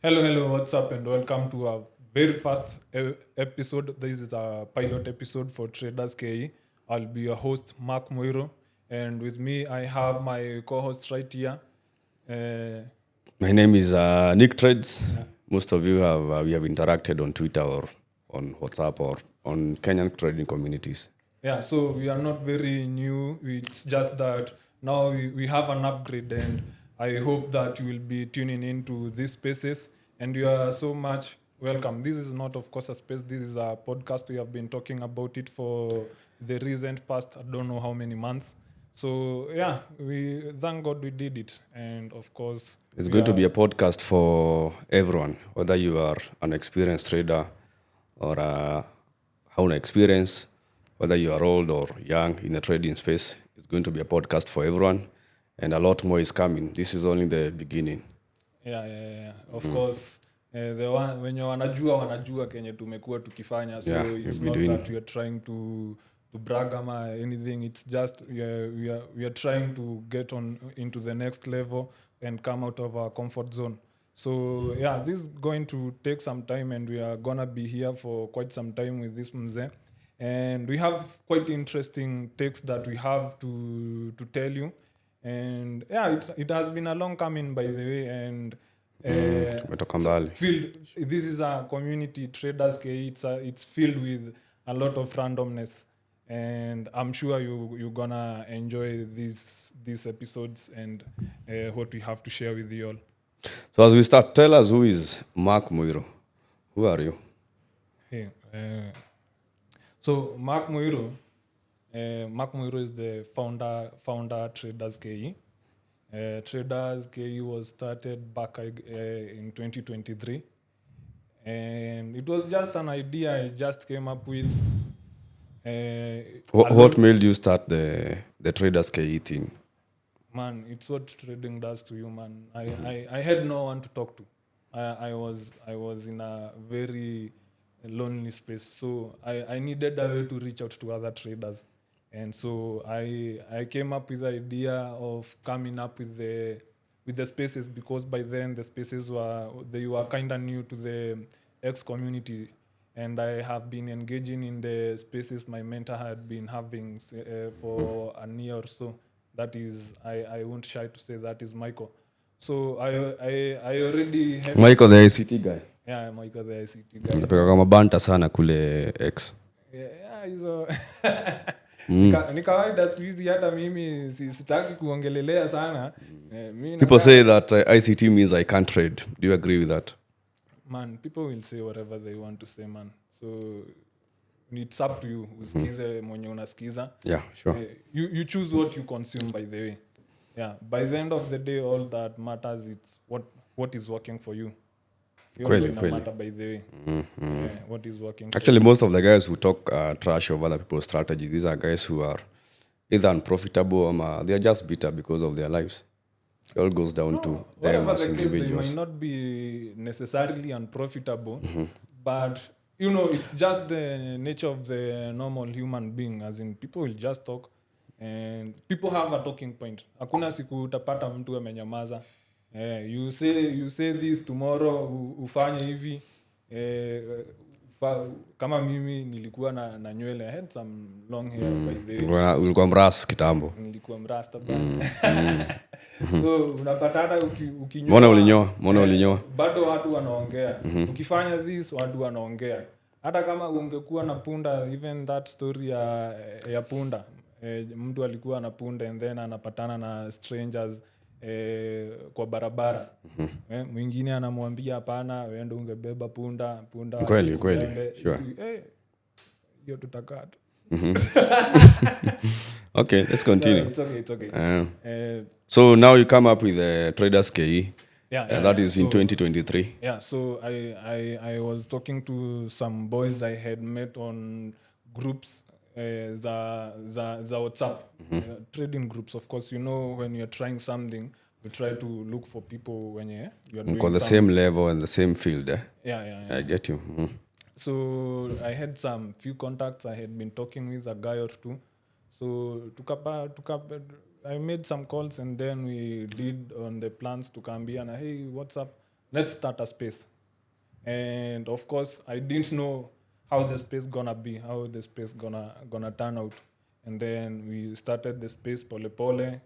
Hello, what's up, and welcome to our very first episode. This is a pilot episode for Traders KE. I'll be your host, Mark Moiro, and with me, I have my co host right here. Uh, My name is Nick Trades. Most of you have we have interacted on Twitter or on WhatsApp or on Kenyan trading communities. yeah, so we are not very new. It's just that now we have an upgrade, and I hope that you will be tuning into these spaces. And you are so much welcome. This is not, of course, a space. This is a podcast. We have been talking about it for the recent past, I don't know how many months. So yeah, we thank God we did it, and of course, It's going to be a podcast for everyone, whether you are an experienced trader or an experience, whether you are old or young in the trading space. It's going to be a podcast for everyone, and a lot more is coming. This is only the beginning. Yeah. Of course, the one wenye wanajua kenye tumekuwa tukifanya, so Yeah, it's we'll be not doing- that we are trying to brag ama anything. It's just we are trying to get on into the next level and come out of our comfort zone. So yeah, this is going to take some time, and we are gonna be here for quite some time with this mzee. And we have quite interesting takes that we have to tell you. And yeah, it has been a long coming, by the way. And Tumetoka mbali. this is a community traders KE. It's filled with a lot of randomness, and I'm sure you're gonna enjoy these episodes and what we have to share with you all. So as we start, tell us who is Mark Muiro. Who are you? Hey, so Mark Moiro is the founder Traders KE. Traders KE was started back in 2023, and it was just an idea I just came up with. What made you start the Traders KE thing? Man, it's what trading does to you, man. I had no one to talk to. I was in a very lonely space, so I needed a way to reach out to other traders, and so I came up with the idea of coming up with the spaces, because by then the spaces were kind of new to the X community, and I have been engaging in the spaces my mentor had been having for a year or so. That is, I won't shy to say that is Michael. So I already had Michael the ICT guy. Michael the ICT guy. Napeka kama banta sana kule X. Yeah, hizo ni kawaida siku hizi, hata mimi sitaki kuongelelea sana. People say that ICT means I can't trade. Do you agree with that? Man, people will say whatever they want to say, man. So it's up to you. Usikize mwenye unasikiza. Yeah, sure. You choose what you consume, by the way. Yeah, by the end of the day, all that matters is what is working for you. Kweli. Matter, by the way. What is working Actually, most of the guys who talk trash of other people's strategy, these are guys who are either unprofitable or they are just bitter because of their lives. It all goes down to them as the case, they individuals. might not be necessarily unprofitable, but it's just the nature of the normal human being. As in, people will just talk, and people have a talking point. Hakuna siku utapata mtu amenyamaza. You say this tomorrow, ufanye hivi. Kama mimi nilikuwa na nywele, I had some long hair, by the way. Ulikuwa mras kitambo. Nilikuwa mrasta bana. So unapata hata ukinyoa. Mbona ulinyoa? Bado watu wanaongea. Ukifanya this, watu wanaongea. Hata kama ungekuwa na punda, even that story ya punda. Mtu alikuwa na punda and then anapatana na strangers kwa barabara. Mwingine anamwambia hapana, wewe ndio ungebeba punda. Kweli, sure. Hiyo tutakata. Okay, let's continue. It's okay. So now you come up with the Traders KE. That is in So, 2023. Yeah, so I was talking to some boys I had met on groups, za WhatsApp, trading groups. Of course, when you're trying something, you try to look for people when you're doing On the same level and the same field. Yeah. I get you. So I had some few contacts. I had been talking with a guy or two. So I made some calls, and then we did on the plans to Kambiana. Hey, what's up? let's start a space. And of course, I didn't know how the space gonna be, how the space gonna turn out. And then we started the space pole pole.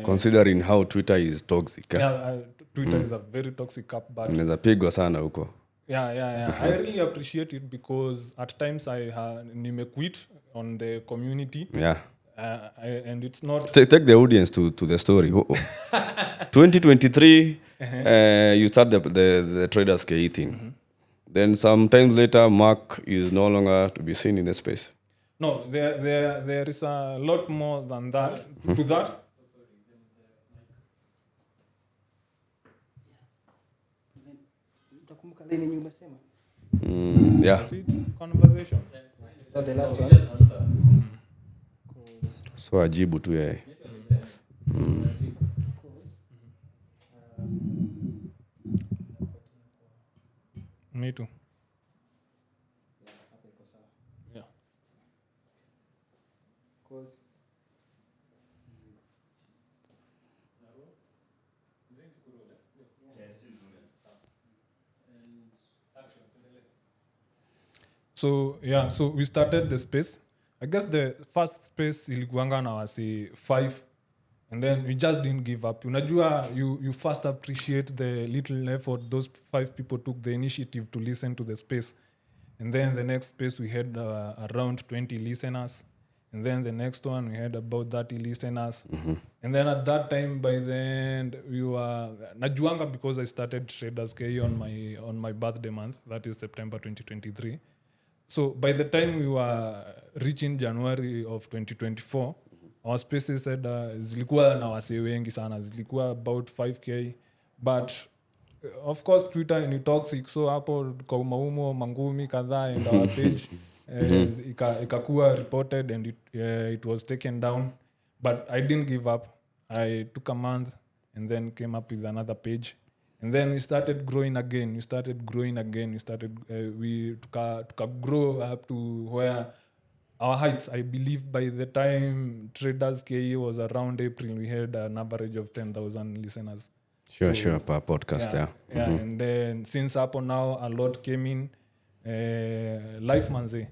Considering how Twitter is toxic. Yeah, Twitter is a very toxic app, but Inaweza pigwa sana huko. yeah. I really appreciate it because at times nime quit on the community. Yeah. And it's not... Take the audience to the story. 2023, you start the Traders KE thing. Then sometime later, Mark is no longer to be seen in the space. No, there is a lot more than that. To that. Yeah. Is it conversation? The last one. So ajibu tu yeye. Me too. Yeah. So yeah, so we started the space. I guess the first space ilikuanga na wasi 5, and then we just didn't give up. Unajua, you first appreciate the little effort those 5 people took the initiative to listen to the space. And then the next space we had around 20 listeners. And then the next one we had about 30 listeners. And then at that time, by the end, we were najuanga because I started Traders KE on my birthday month, that is September 2023. So by the time we were reaching January of 2024, our spaces said zilikuwa na wasee wengi sana, zilikuwa about 5k, but of course Twitter ni toxic, so hapo kwa umaumo mangumi kadhaa and our page ikakuwa reported and it was taken down, but I didn't give up. I took a month and then came up with another page. And then we started growing again. We grow up to where our heights, I believe by the time Traders KE was around April, we had an average of 10,000 listeners. Sure, per podcast, yeah. And then since up on now, a lot came in. Life manze.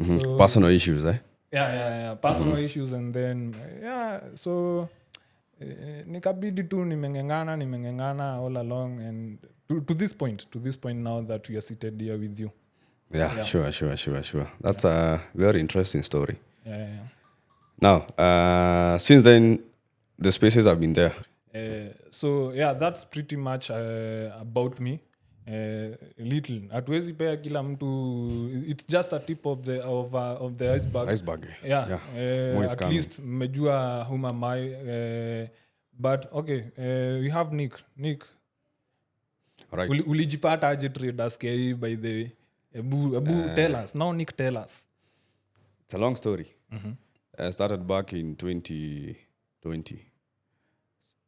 So, personal issues, eh? Yeah. Personal issues, and then, so... nikabidi tu nimengengana all along, and to this point now that we are seated here with you. Yeah. Sure. That's a very interesting story. Yeah. Now, since then, the spaces have been there. So that's pretty much about me. Little hatuwezi pea kila mtu, it's just a tip of the iceberg. At least mmejua whom am I, but okay, we have Nick. Right. Ulijipata aje Traders KE, by the way? Ebu tell us now. Nick, tell us. It's a long story. I started back in 2020.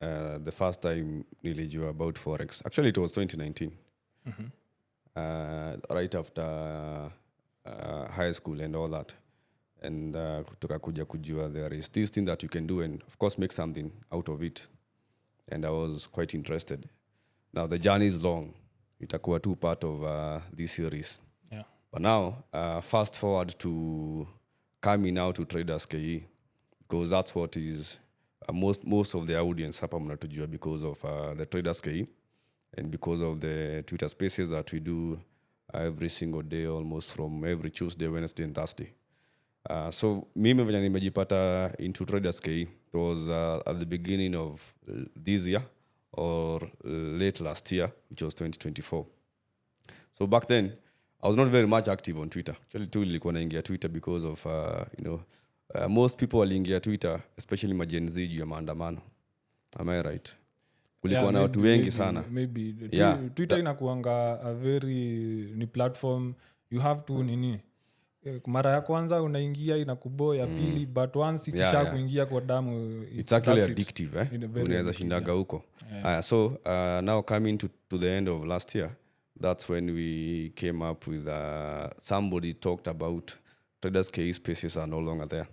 The first time nilijua about forex, actually it was 2019. Right after high school and all that, and kutoka kuja kujua there is this thing that you can do and of course make something out of it, and I was quite interested. Now the journey is long, itakuwa tu part of this series, but now fast forward to coming now to Traders KE, because that's what is most of the audience hapa mnatujua because of the Traders KE. And because of the Twitter spaces that we do every single day, almost from every Tuesday, Wednesday, and Thursday. So mimi venye nimejipata into Traders KE, it was at the beginning of this year or late last year, which was 2024. So back then, I was not very much active on Twitter. Actually, tu nilikuwa naingia Twitter because of, most people waliingia Twitter, especially ma Gen Z juu ya maandamano. Am I right? Kulikuwa na watu wengi sana. Maybe. Twitter inakuanga a very ni platform, you have to nini. Mara ya kwanza unaingia inakuboa, ya pili, but once ikisha kuingia kwa damu, it's actually addictive, eh? Unaweza shindaga huko. So now coming to the end of last year, that's when we came up with somebody talked about Traders KE spaces are no longer there.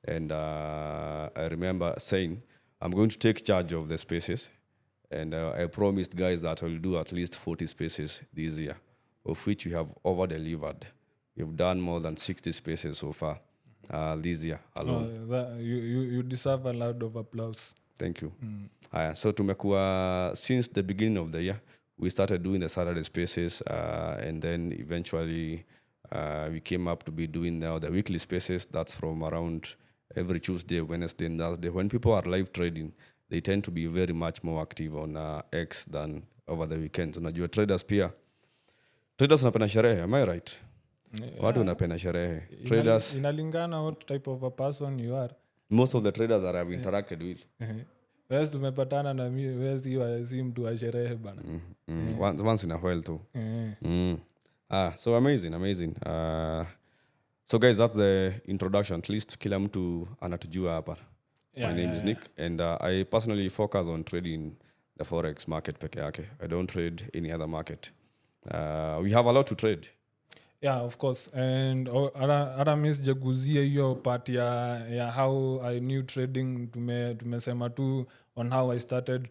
And I remember saying, I'm going to take charge of the spaces. And I promised guys that I'll do at least 40 spaces this year, of which we have over-delivered. We've done more than 60 spaces so far this year alone. You deserve a lot of applause. Thank you. So tumekuwa, since the beginning of the year, we started doing the Saturday spaces, and then eventually we came up to be doing now the weekly spaces. That's from around every Tuesday, Wednesday, and Thursday. When people are live trading, they tend to be very much more active on X than over the weekends. Unajua traders pia. Traders wanapenda sherehe, am I right? Watu wanapenda sherehe. Traders, inalingana what type of a person you are. most of the traders that I've interacted with. Whereas tumepatana na mimi, whereas si mtu wa sherehe bana. Once in a while too. So amazing. So guys, that's the introduction. At least kila mtu anatujua hapa. My name is Nick, and I personally focus on trading the forex market peke yake. I don't trade any other market. We have a lot to trade. Yeah, of course. And hata mi sijaguzia hiyo part ya how I knew trading. Tumesema tu on how I started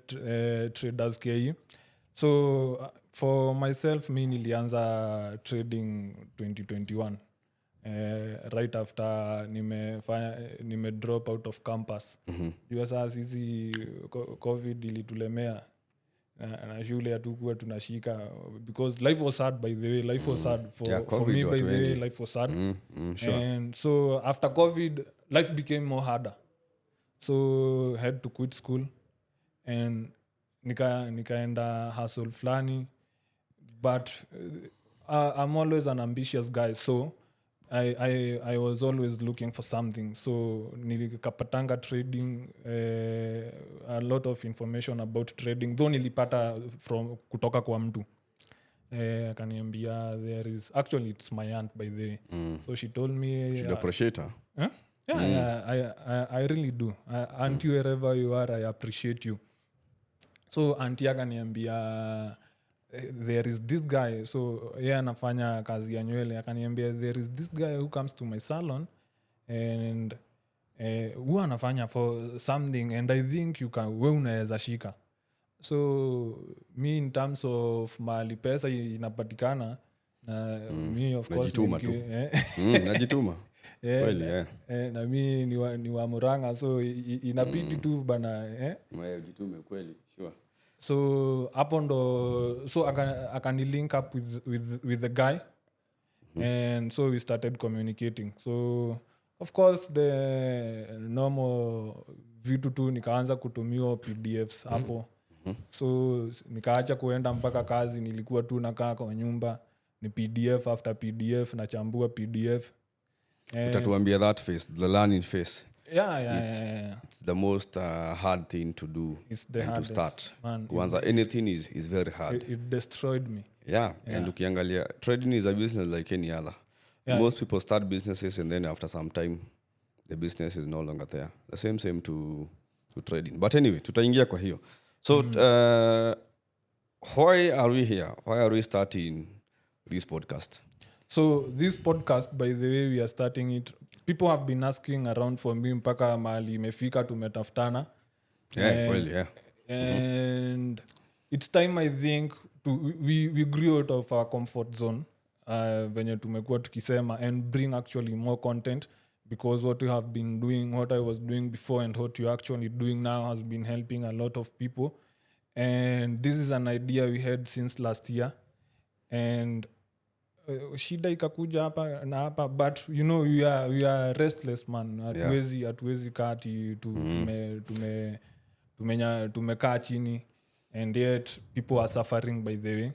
Traders KE. So for myself, mi nilianza trading 2021. Right after nime drop out of campus. Jua saa sisi COVID ilitulemea na shule hatukuwa tunashika because life was hard, by the way. Life was hard for me, by the way. Life was hard. Sure. And so after COVID, life became more harder. So I had to quit school and nikaenda hustle flani. But I'm always an ambitious guy, so I was always looking for something. So nilikapatanga trading, a lot of information about trading, though nilipata from kutoka kwa mtu. Akaniambia there is, actually it's my aunt, by the way. So she told me, Should appreciate her. Huh? Yeah, I really do. Auntie, wherever you are, I appreciate you. So auntie akaniambia, there is this guy. So anafanya kazi ya nywele. Akaniambia, there is this guy who comes to my salon and who anafanya for something, and I think we unaweza shika. So me, in terms of mali pesa inapatikana, me of course Najituma. Kweli, na mi ni wa Murang'a, so inabidi tu bana Jitume kweli, sure. So hapo ndo, so akani link up with the guy, and so we started communicating. So of course the normal vitu tu, nikaanza kutumiwa PDFs hapo. So nikaacha kuenda mpaka kazi, nilikuwa tu nakaa kwa nyumba, ni PDF after PDF, nachambua PDF. Utatuambia that phase, the learning phase. Yeah. It's the most hard thing to do. It's the and to hardest, start. man. Kwanza, anything is very hard. It destroyed me. Yeah. And ukiangalia, trading is a business like any other. Most people start businesses and then after some time, the business is no longer there. The same to trading. But anyway, tutaingia kwa hiyo. So, why are we here? Why are we starting this podcast? So this podcast, by the way, we are starting it. People have been asking around for me mpaka mahali imefika tumetafutana. And it's time, I think, we grew out of our comfort zone, venye tumekuwa tukisema, and bring actually more content, because what we have been doing, what I was doing before and what you're actually doing now has been helping a lot of people. And this is an idea we had since last year. And shida ikakuja hapa na hapa, but you know, we are restless, man. Hatuwezi kati tumekaa chini, and yet people are suffering, by the way.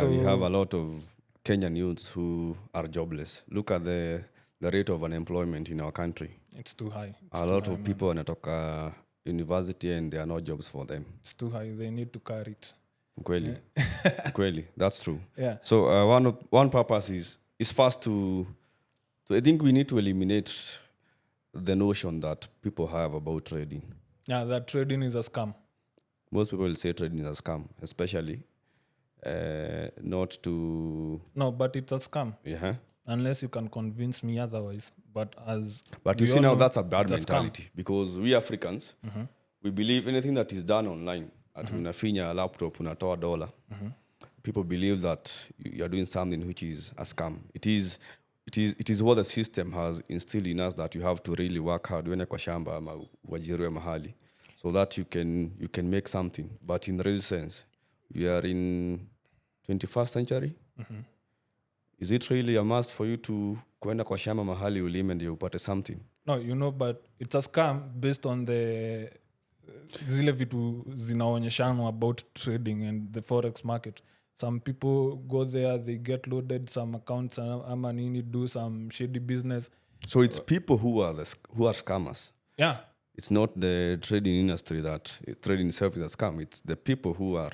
So we have a lot of Kenyan youths who are jobless. Look at the rate of unemployment in our country. It's too high. A lot of people wanatoka university and there are no jobs for them. It's too high. They need to carry it. Kweli. Kweli. That's true. Yeah. So one purpose is first to I think we need to eliminate the notion that people have about trading. Yeah, that trading is a scam. Most people will say trading is a scam, especially not to... No, but it's a scam. Yeah. Unless you can convince me otherwise. But you see now, that's a bad mentality, because we Africans, we believe anything that is done online ati unafinya laptop unatoa $1. People believe that you are doing something which is a scam. It is what the system has instilled in us, that you have to really work hard uende kwa shamba ama uajiriwe mahali so that you can make something. But in real sense, we are in 21st century. Is it really a must for you to kuenda kwa shamba mahali ulime ndio upate something? No, but it's a scam based on the zile vitu zinaonyeshana about trading and the forex market. Some people go there, they get loaded some accounts ama nini, do some shady business. So it's people who are scammers. Yeah. It's not the trading industry that trading itself is a scam. It's the people who are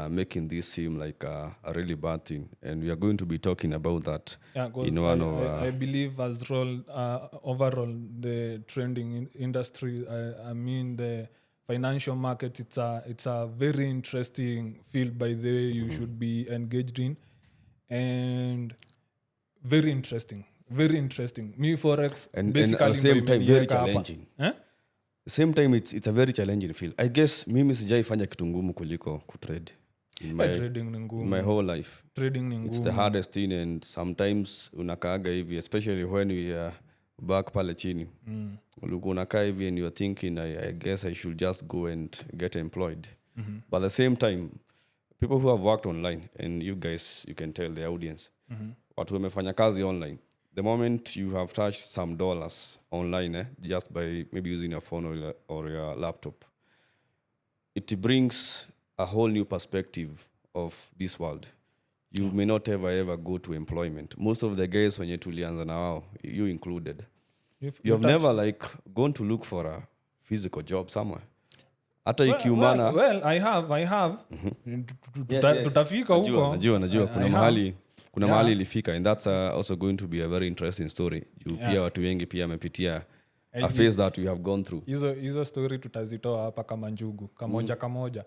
making this seem like a really bad thing. And we are going to be talking about that. Yeah, in one I believe as overall the trading industry, I mean the financial market, it's a very interesting field by the way you should be engaged in, and very interesting. Me forex and basically at the same time very imeniweka hapa. challenging. Same time it's a very challenging field. I guess mimi sijaifanya kitu ngumu kuliko kutrade in my whole life. Trading ni ngumu. It's the hardest thing, and sometimes unakaaga hivi, especially when we are back pale chini. Ulikuwa unakaa hivi and you're thinking I guess I should just go and get employed. But at the same time, people who have worked online, and you guys, you can tell the audience, watu wamefanya kazi online, the moment you have touched some dollars online, just by maybe using your phone or your laptop, it brings a whole new perspective of this world. You may not ever go to employment. Most of the guys when you tulianza na wao, you included, you have never like gone to look for a physical job somewhere. Hata ikiumana. Well, I have. Tutafika huko. Najua kuna mahali ilifika, and that's also going to be a very interesting story. Pia watu wengi pia wamepitia a phase that we have gone through. Hizo story tutazitoa hapa kama njugu, kamoja.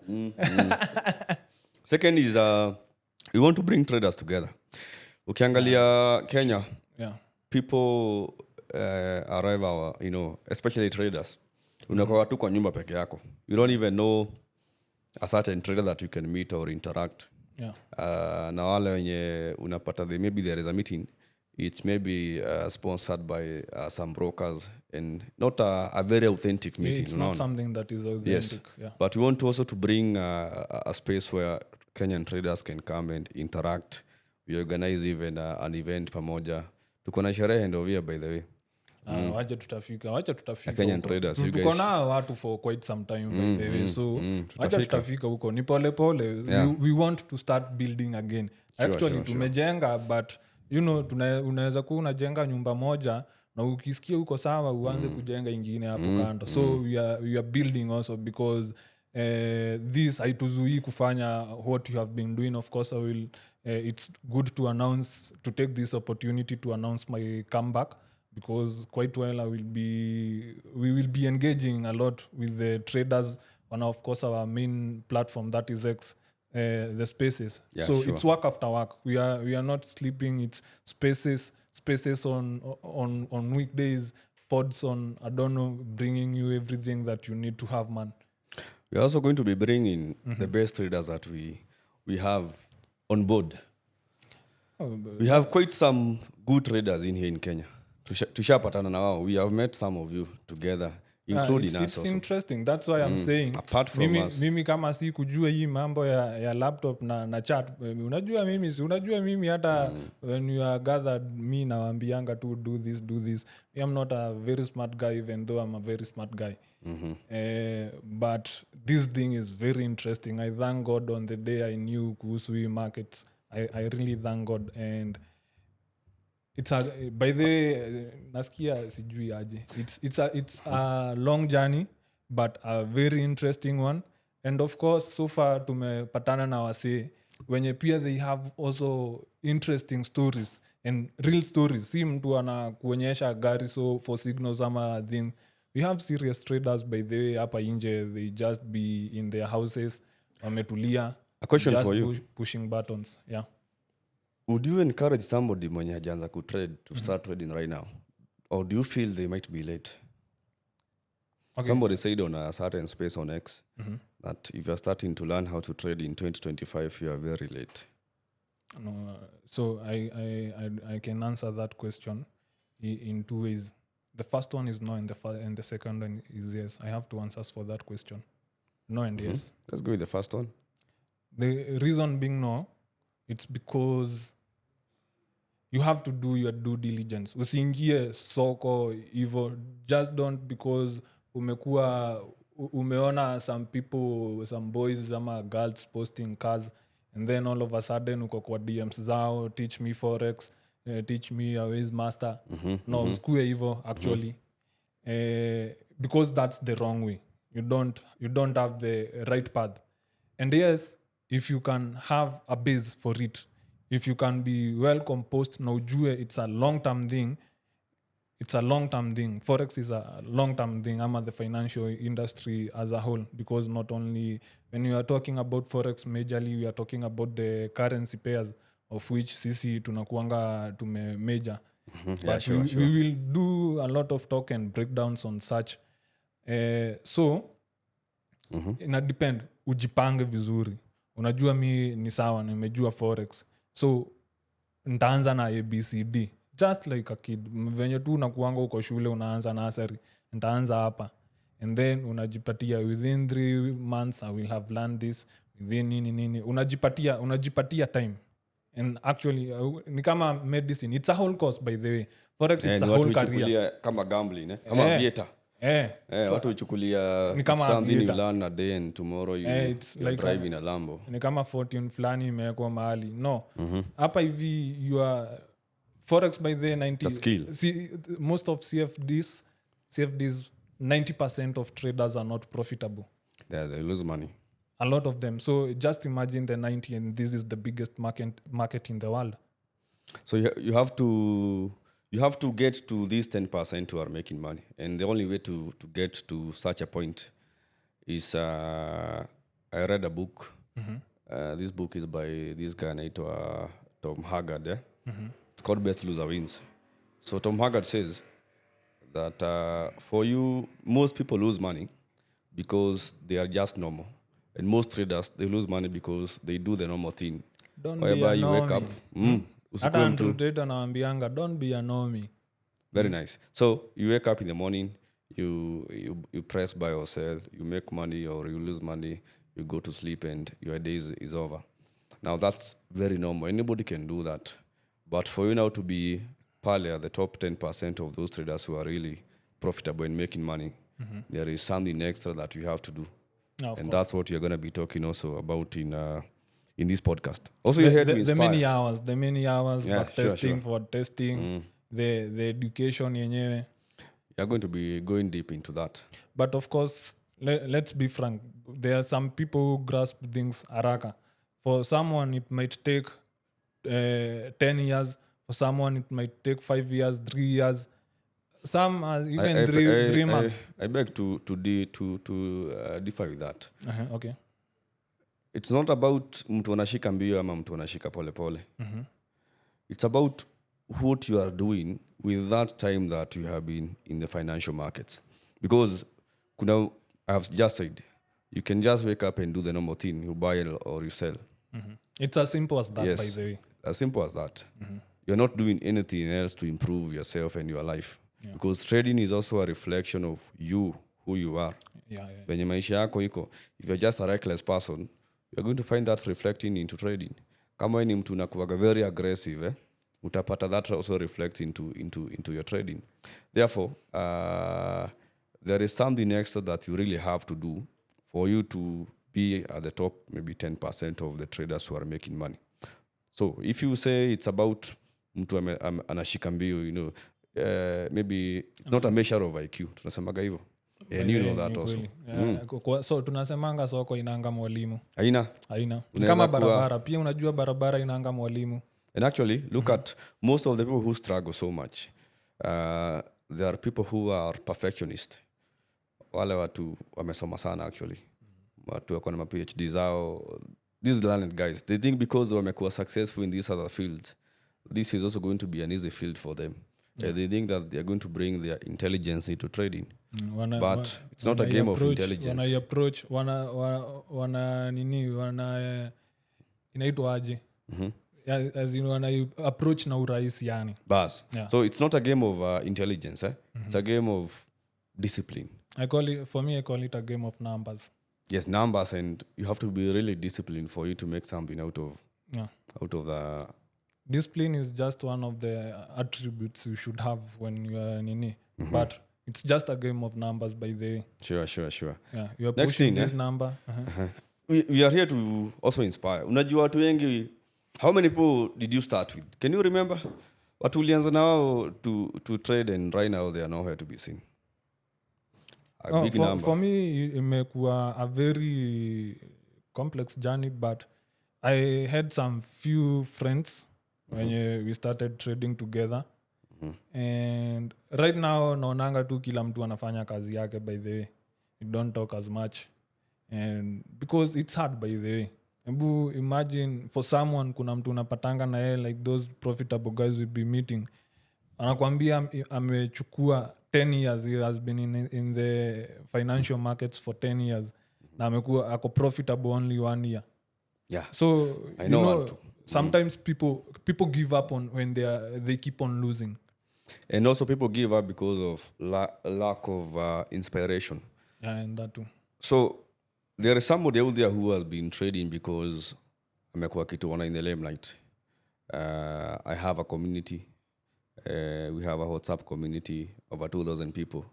Second is we want to bring traders together. Ukiangalia Kenya, people arrive our, especially traders. Unakuwa tu kwa nyumba peke yako. You don't even know a certain trader that you can meet or interact. Na wale wenye unapata, maybe there is a meeting, it's maybe sponsored by some brokers, and not a very authentic meeting. It's not something that is authentic. Yes. But we want also to bring a space where Kenyan traders can come and interact. We organize even an event pamoja. Tuko na sherehe ndio via, by the way. Wacha tutafika Kenyan traders, you guys. Tuko na watu for quite some time by the way, so wacha tutafika huko ni pole. We want to start building again. Actually tumejenga, but unaweza kuwa unajenga nyumba moja na ukisikia huko sawa uanze kujenga ingine hapo kando. So we are building also, because this haituzuii kufanya what you have been doing. Of course I will it's good to take this opportunity to announce my comeback, because quite well we will be engaging a lot with the traders on, of course, our main platform, that is X, the Spaces. It's work after work. We are not sleeping. It's spaces on weekdays, pods on, I don't know, bringing you everything that you need to have, man. We're also going to be bringing the best traders that we have on board. We have quite some good traders in here in Kenya. Tushapatana na wao. We have met some of you together, including us it's also. Interesting. That's why I'm saying, apart from us, mimi kama si kujua hii mambo ya laptop na chat, unajua mimi hata when you are gathered, me nawaambianga to do this. I'm not a very smart guy, even though I'm a very smart guy. But this thing is very interesting. I thank God on the day I knew kuhusu hii markets. I really thank God, and it's by the way, nasikia sijui aje. It's a long journey, but a very interesting one. And of course, so far tumepatana na wase wenye pia they have also interesting stories and real stories. Si mtu ana kuonyesha gari so for signals ama thing. We have serious traders, by the way, hapa nje. They just be in their houses, wametulia. A question just for you. Pushing buttons. Yeah. Would you encourage somebody mwenye hajaanza kutrade to start trading right now? Or do you feel they might be late? Okay. Somebody said on a certain space on X that if you're starting to learn how to trade in 2025, you are very late. No, so I can answer that question in two ways. The first one is no, and the second one is yes. I have two answers for that question. No and yes. Let's go with the first one. The reason being no, it's because you have to do your due diligence. Usiingie soko hivyo, just don't because umeona some people, some boys ama girls posting cars, and then all of a sudden uko kwa DMs zao, teach me forex, teach me always master. No, usikue hivyo actually. Because that's the wrong way. You don't have the right path. And yes, if you can have a base for it, if you can be well composed na ujue it's a long-term thing, forex is a long-term thing, ama the financial industry as a whole, because not only when you are talking about forex majorly, we are talking about the currency pairs of which sisi tunakuanga tume major. But sure. we will do a lot of talk and breakdowns on such. So ina depend, ujipange vizuri. Unajua mi ni sawa, nimejua forex, so ntaanza na ABCD just like a kid. Venye tu unakuanga uko shule unaanza nursery, ntaanza hapa, and then unajipatia within 3 months I will have learned this, within nini unajipatia time. And actually ni kama medicine, it's a whole course by the way. Forex it's a whole career kama gambling kama vieta. Watu uchukulia ni kama something you vieta. learn a day and tomorrow you're like driving a Lambo. Ni kama fortune fulani imewekwa mahali. No. Hapa hivi you are forex by the 90. It's a skill. See, most of CFDs 90% of traders are not profitable. They lose money. A lot of them. So just imagine the 90 and this is the biggest market in the world. So you have to get to these 10% who are making money. And the only way to get to such a point is I read a book. This book is by this guy named Tom Haggard. It's called Best Loser Wins. So Tom Haggard says that for you, most people lose money because they are just normal. And most traders, they lose money because they do the normal thing. Don't whereby be a you wake up. Hata Andrew Tate anawaambianga, don't be a normie. Very nice. So you wake up in the morning, you press buy or sell, you make money or you lose money, you go to sleep and your day is over. Now that's very normal. Anybody can do that. But for you now to be probably at the top 10% of those traders who are really profitable and making money, there is something extra that you have to do. No, and course. That's what you're going to be talking also about in this podcast. Also, you heard me the many hours, Yeah, back sure, testing, sure. forward testing, the education yenyewe. You're going to be going deep into that. But of course, let's be frank. There are some people who grasp things haraka. For someone, it might take 10 years. For someone, it might take 5 years, 3 years. Some are even three months. I beg to differ with that. Okay. It's not about mtu anashika mbio ama mtu anashika pole pole. It's about what you are doing with that time that you have been in the financial markets. Because I have just said, you can just wake up and do the normal thing. You buy or you sell. It's as simple as that, Yes, by the way. as simple as that. You're not doing anything else to improve yourself and your life. Yeah. Because trading is also a reflection of you, who you are. Venye maisha yako iko. If you're just a reckless person, you're going to find that reflecting into trading. Kama ni mtu unakuwaga very aggressive, utapata that also reflect into your trading. Therefore, there is something extra that you really have to do for you to be at the top, maybe 10% of the traders who are making money. So if you say it's about mtu anashika mbio, maybe it's not a measure of IQ. Tunasemaga hivyo. And you know that also. So tunasemanga soko inanga mwalimu. Haina. Kama barabara. Pia unajua barabara inanga mwalimu. And actually, look at most of the people who struggle so much. There are people who are perfectionists. Wale watu wamesoma sana actually. Watu wako na PhD zao. These learned guys, they think because wamekuwa successful in these other fields, this is also going to be an easy field for them. They think that they're going to bring their intelligence into trading. Wana, But it's not a game of intelligence. Wana-approach, wana nini, inaitwa aje? As in wana-approach na urahisi yani. Bas. Yeah. So it's not a game of intelligence. It's a game of discipline. I call it a game of numbers. Yes, numbers, and you have to be really disciplined for you to make something out of the... Discipline is just one of the attributes you should have when you are nini. But it's just a game of numbers by the way. Sure. Yeah, you are Next pushing thing, this number. We are here to also inspire. Unajua watu wengi, how many people did you start with? Can you remember? Watu ulianza nao to trade, and right now they are nowhere to be seen. A big number. For me, imekuwa a very complex journey, but I had some few friends when we started trading together. And right now naonanga tu kila mtu anafanya kazi yake by the way. You don't talk as much, and because it's hard by the way. Ebu imagine for someone, kuna mtu unapatanga na yeye like those profitable guys we'll be meeting, anakuambia amechukua 10 years, he has been in the financial markets for 10 years na amekuwa ako profitable only 1 year. Yeah. So I know sometimes people give up on when they keep on losing. And also people give up because of lack of inspiration. Yeah, and that too. So there is somebody out there who has been trading because amekuwa kituona in the limelight. I have a community. We have a WhatsApp community over 2,000 people,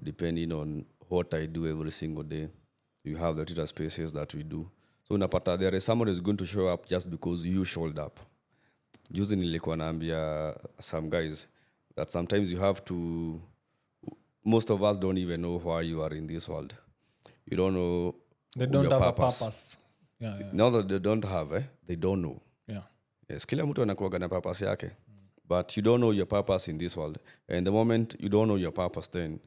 depending on what I do every single day. You have the Twitter spaces that we do. So unapata there is someone who's going to show up just because you showed up. Juzi nilikuwa naambia some guys that sometimes you have to... Most of us don't even know why you are in this world. You don't know. They don't have a purpose. Yeah. Not that they don't have, they don't know. Yeah. Yes, kila mtu anakuwaga na purpose yake. But you don't know your purpose in this world. And the moment you don't know your purpose, then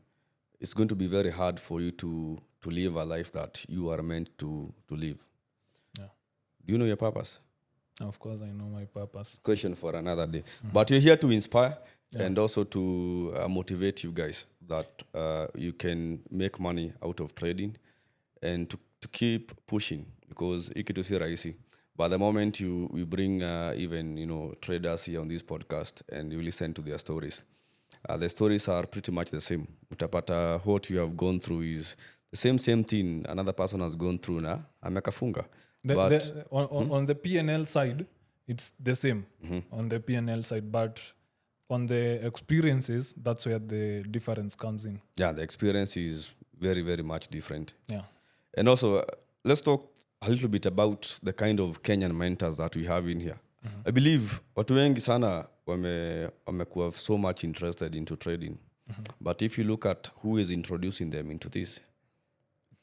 it's going to be very hard for you to live a life that you are meant to live. Yeah. Do you know your purpose? Of course, I know my purpose. Question for another day. But you're here to inspire and also to motivate you guys that you can make money out of trading and to keep pushing, because ikitu si rahisi. But the moment we bring even traders here on this podcast and you listen to their stories, the stories are pretty much the same. Utapata what you have gone through is the same thing another person has gone through na amekafunga. On the P&L side, it's the same on the P&L side, but on the experiences, that's where the difference comes in. Yeah, the experience is very, very much different. Yeah. And also, let's talk a little bit about the kind of Kenyan mentors that we have in here. I believe watu wengi sana wamekuwa so much interested into trading. But if you look at who is introducing them into this,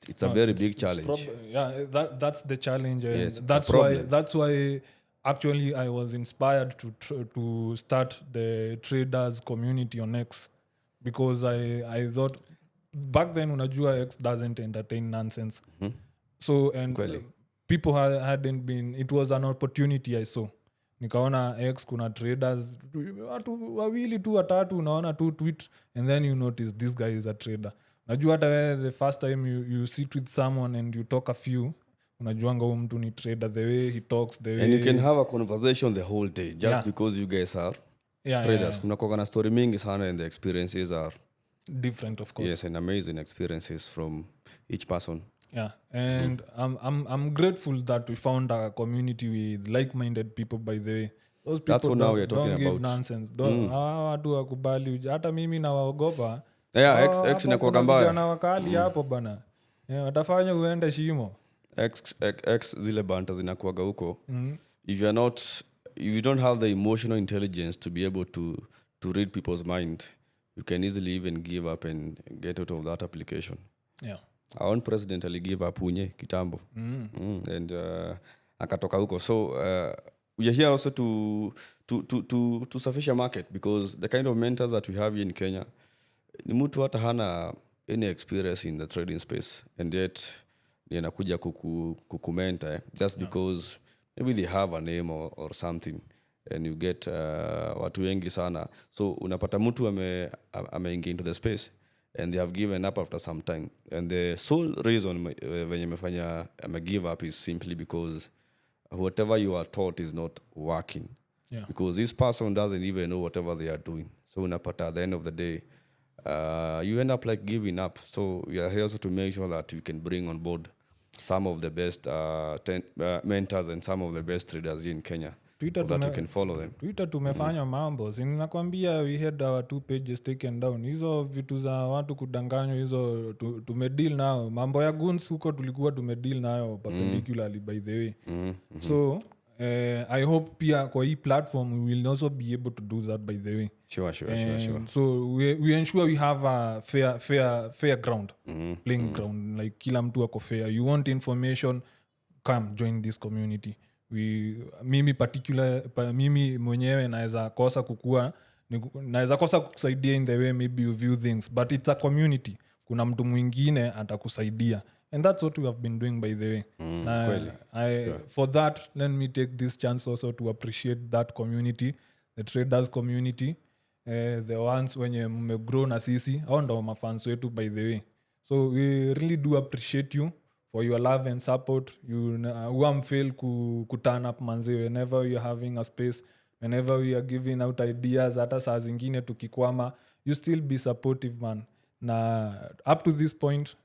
it's a very big challenge. That's the challenge. And Yes, that's why actually I was inspired to start the traders community on X, because I thought back then unajua X doesn't entertain nonsense. So and people hadn't been, it was an opportunity I saw. Nikaona X kuna traders watu wawili tu watatu, unaona tu tweet and then you notice this guy is a trader. Unajua hata wewe the first time you sit with someone and you talk a few, unajuanga huyu mtu ni trader, the way he talks, the way... And you can have a conversation the whole day just because you guys are traders. Kunakuwa na story mingi sana and the experiences are different, of course. Yes, and amazing experiences from each person. Yeah, and I'm grateful that we found a community with like-minded people, by the way. Those people That's what now we're talking don't give about. nonsense. Watu wakubali, hata mimi nawaogopa. Yeah, X inakuwa mbaya. Vijana wakali hapo bana. Watafanya uende shimo. X zile banta zinakuwaga huko. If you don't have the emotional intelligence to be able to read people's mind, you can easily even give up and get out of that application. Yeah. Our own president give up unye kitambo. And akatoka huko. So we are here also to sufficient market, because the kind of mentors that we have here in Kenya, ni mtu hata hana any experience in the trading space, and yet anakuja kukumenta just because maybe they have a name or something. and you get watu wengi sana, so unapata mtu ameingia into the space and they have given up after some time, and the sole reason venye amefanya give up is simply because whatever you are taught is not working. Yeah. Because this person doesn't even know whatever they are doing. So unapata at the end of the day, you end up like giving up. So we are here also to make sure that we can bring on board some of the best mentors and some of the best traders here in Kenya, Twitter so that you can follow them. Twitter tumefanya mambo. Si ninakwambia we had our 2 pages taken down. Hizo vitu za watu kudanganywa hizo tumedeal nao. Mambo ya guns huko tulikuwa tumedeal nayo perpendicularly by the way. So I hope pia kwa hii platform we will also be able to do that by the way. Sure. So we ensure we have a fair ground, playing ground, like kila mtu ako fair. You want information, come join this community. Mimi mwenyewe naweza kosa kukusaidia in the way maybe you view things, but it's a community. Kuna mtu mwingine atakusaidia, and that's what we have been doing by the way. For that, let me take this chance also to appreciate that community, the traders community, the ones wenye mmegrow na sisi, au ndo mafans wetu by the way. So we really do appreciate you for your love and support. You fail ku turn up manzi whenever you're having a space, whenever we are giving out ideas, hata saa zingine tukikwama, you still be supportive man. Na up to this point,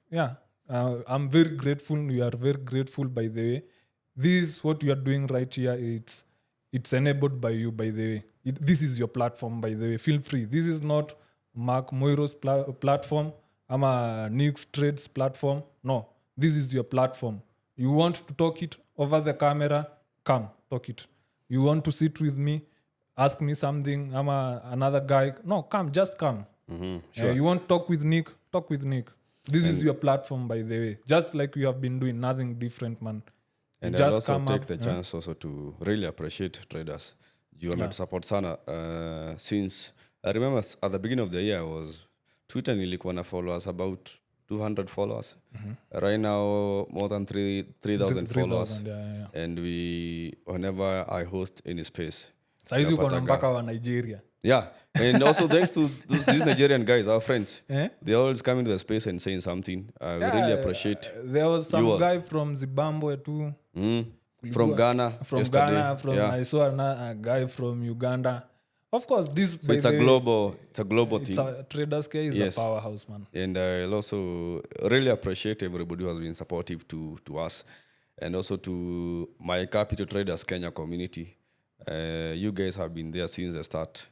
I'm very grateful. We are very grateful by the way. This what you are doing right here, it's enabled by you by the way. This is your platform by the way. Feel free. This is not Mark Moiro's platform ama Nick's Trades platform. No, this is your platform. You want to talk it over the camera, come talk it. You want to sit with me, ask me something, ama another guy, no, come, just come. Sure. You want to talk with Nick, talk with Nick. This is your platform by the way. Just like you have been doing, nothing different man. And I also take the chance also to really appreciate traders. You are to support sana. Since I remember at the beginning of the year, Twitter nilikuwa na followers about 200 followers. Right now, more than 3,000 followers. Yeah. And whenever I host any space, saizi uko na mpaka wa Nigeria. Yeah, and also thanks to these Nigerian guys, our friends. They always come into the space and saying something. We really appreciate. There was some guy from Zimbabwe too. From Ghana. I saw a guy from Uganda. Of course, this. So it's a global thing. Traders Care is a powerhouse, man. And I'll also really appreciate everybody who has been supportive to us, and also to my Capital Traders Kenya community. You guys have been there since the start.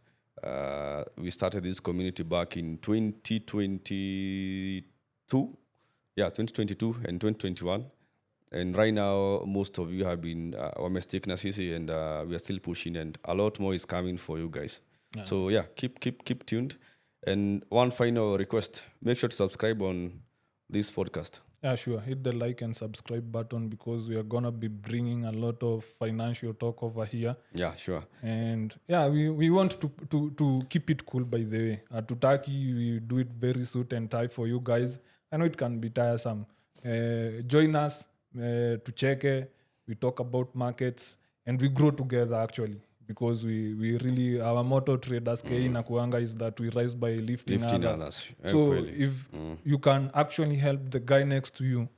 We started this community back in 2022. Yeah, 2022 and 2021. And right now, most of you have been wamestick na sisi, and we are still pushing, and a lot more is coming for you guys. Yeah. So yeah, keep tuned. And one final request: make sure to subscribe on this podcast. Yeah, sure. Hit the like and subscribe button, because we are gonna be bringing a lot of financial talk over here. Yeah, sure. And yeah, we want to keep it cool by the way. At Tutaki, we do it very suit and tie for you guys. I know it can be tiresome. Join us to check. We talk about markets and we grow together actually, because we really, our motto Traders K inakuanga is that we rise by lifting others. So if you can actually help the guy next to you,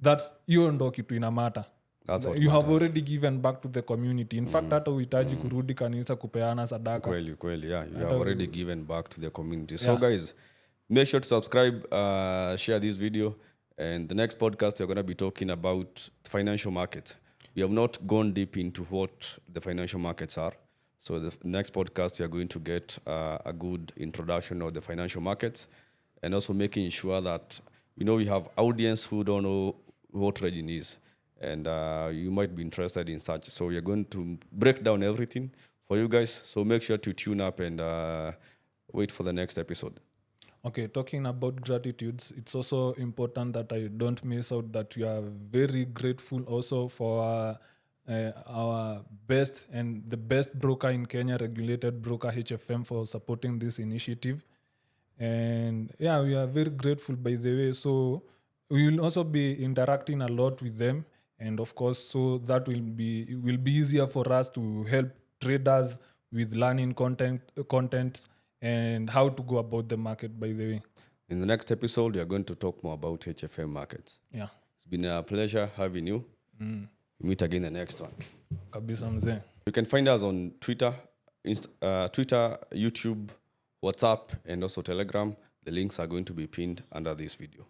that's hiyo ndo kitu ina matter. That's what you matters. have already given back to the community. In fact, hata uhitaji kurudi kanisa kupeana sadaka. Kweli, yeah. You have already given back to the community. So guys, make sure to subscribe, share this video, and the next podcast we're going to be talking about financial market. We have not gone deep into what the financial markets are. So the next podcast we are going to get a good introduction of the financial markets, and also making sure that we have audience who don't know what trading is. And you might be interested in such. So we are going to break down everything for you guys. So make sure to tune up and wait for the next episode. Okay, talking about gratitudes, it's also important that I don't miss out that we are very grateful also for our best and the best broker in Kenya, regulated broker HFM, for supporting this initiative. And yeah, we are very grateful by the way. So we will also be interacting a lot with them. And of course, so that will be easier for us to help traders with learning content and how to go about the market, by the way. In the next episode, we are going to talk more about HFM markets. Yeah. It's been a pleasure having you. We meet again in the next one. Kabisa mzee. You can find us on Twitter, Twitter, YouTube, WhatsApp, and also Telegram. The links are going to be pinned under this video.